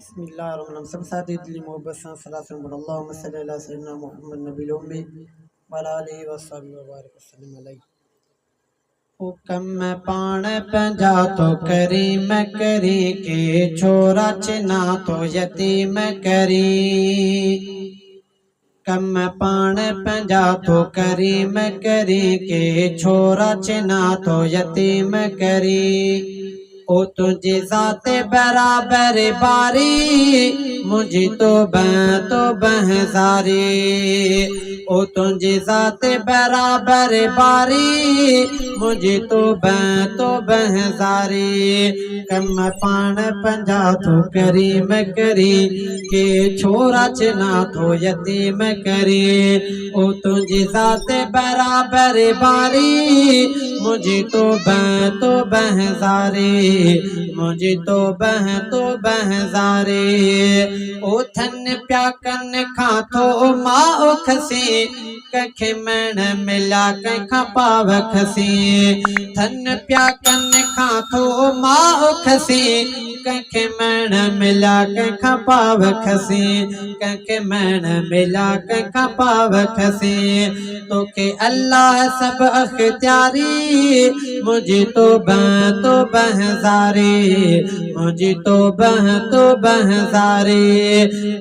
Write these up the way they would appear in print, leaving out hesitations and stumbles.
बिस्मिल्लाहिर्रहमानिर्रहीम। सब साथी दिली मोहब्बत से सलात अल्लाहुम्मा सल्ली अला सय्यिदना मुहम्मद नबील उम्मी व अला आलिहि व सहाबिहि व बारिक वसल्लम अलैहि। हुक्म पाण पंजा तो करीम करी के छोरा चिना तो यतीम करी। कम पाण पंजा तो करीम करी के छोरा चिना तो यतीम करी। ओ तुझे ज़ाते बराबर बारी मुझे तो बहजारी। ओ तुझे ज़ाते बराबर बारी मुझे तो बहजारी। कम पाण पंजा तो करीम करी के छोरा चना तो यतीम करी। ओ तुझे ज़ाते बराबर बारी मुझे तो बहजारी। मुझे तो बहजारी। ओ थन प्या कन खा तो माँ खसी कखे मैण मिला कंखा पाव खसी। थन प्या कन खा तो माँ खसी कंखे मैण मिला कंखा पाव खसी। कंखे मैण मिला कंखा पाव खसी। तो के अल्लाह सब अख्तियारी मुझे तो बहजारी। मुझे तो बहजारी।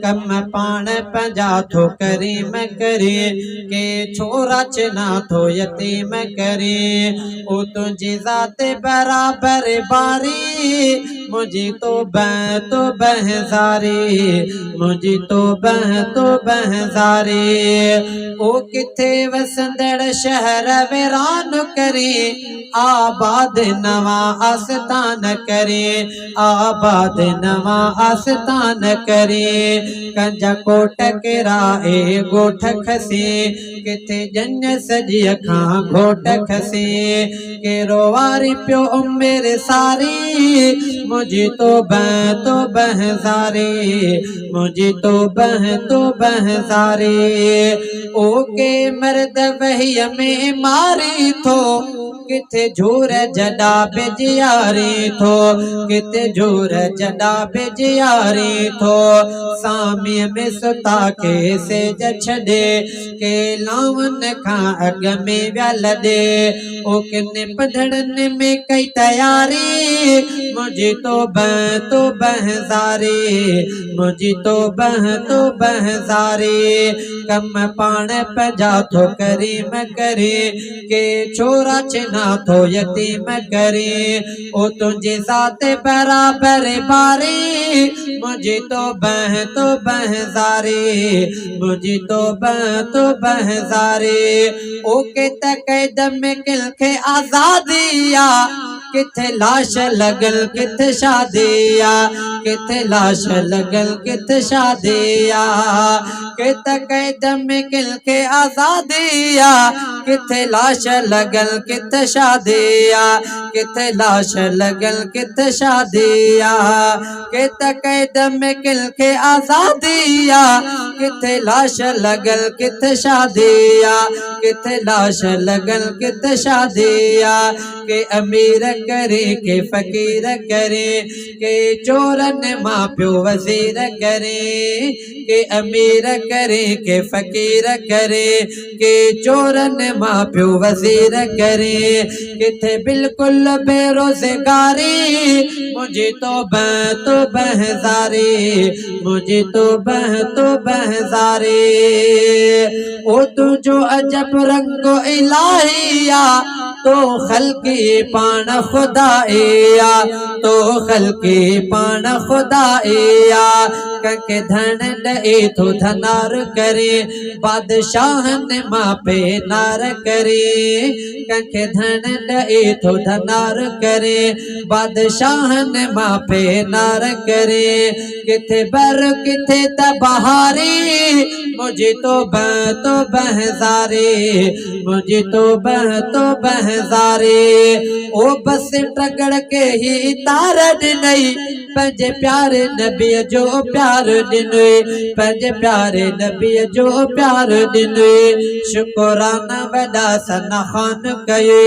कम पाण पंजा तो करीम करी के छोरा चना तो यतीम करी। ओ तुझी ज़ाते बराबर बारी मुझे तो बहजारी। मुझे तो बहजारी। ओ किथे वसंदड़ शहर वीरान करे आबाद नवा आस्थान करे। आबाद नवा आस्थान करे। कंजा कोट किराए गोठ खसी किथे जन सजी खां घोट खसी। के रोवारी प्यो मेरे सारी मुझे तो बहजारी। मुझे तो बहजारी। ओ के मर्द वही में मारी थो किथे झूर जडा बेजियारी थो। किथे झूर जडा बेजियारी थो। सामी में सुता के सेज छॾे के लावन खां अग में व्यल दे। ओ किन पधड़न में कई तैयारी मुझे तो बहजारी। मुझे तो बहजारी। कम पाण पंजा तो करीम करे के छोरा चना तो यतीम करे। ओ तुझे ज़ाते बराबर बारी मुझे तो बहजारी। मुझे तो बहजारी। ओ के तकैद में किल के आजादिया किथे लाश लगल किथे शादिया। किथे लाश लगल किथे शादिया। के तकैद में किल के आजादिया किथे लाश लगल किथे शादिया। किथे लाश लगल किथे शादिया। के तकैद में किल के आजादिया किथे लाश लगल किथे शादिया। किथे लाश लगल किथे शादिया। के अमीर करे के फकीर करे के चोरन माँ प्यो वजीर करे। के अमीर करे के फकीर करे के चोरन माँ प्यो वजीर करे। किथे बिल्कुल बेरोजगारी मुझे तो बहजारी। मुझे तो बहजारी। ओ तू जो अजब रंगो इलाहिया तो खल्की पाण खुदाइया। तो खल्की पाण खुदाइया। कंके धन डे तो धनार करे बादशाहन माँ पे नार करे। कंके धन डे तो धनार करे बादशाहन माँ पे नार करे। किथे बर किथे तबहारी मुझे तो बहजारी। मुझे तो बहजारी। ओ बस टगड़ के ही तार नहीं पंहिंजे प्यारे नबीअ जो प्यार ॾिनई पंहिंजे प्यारे नबीअ जो प्यार ॾिनई शुकुराना वॾा सना ख़ान कये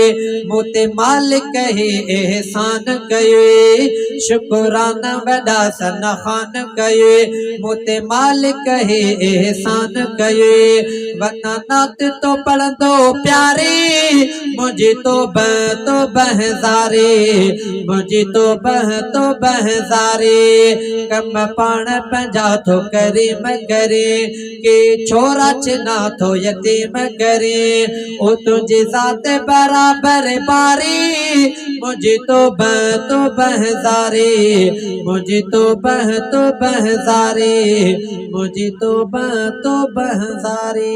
मूं ते मालिक ही एहसान कये शुकुराना वॾा सना ख़ान कये मूं ते मालिक ही एहसान कये वतना नात तो पढ़ंदो प्यारे मुझे तो बहज़ारे मुझे तो बहज़ारे कम पाण पंहिंजा थो करे मगरे के छोरा चिना थो यतीम करे ओ तुझे ज़ात बराबर बारी मुझे तो बहज़ारे मुझे तो बहज़ारे मुझे तो बहज़ारे।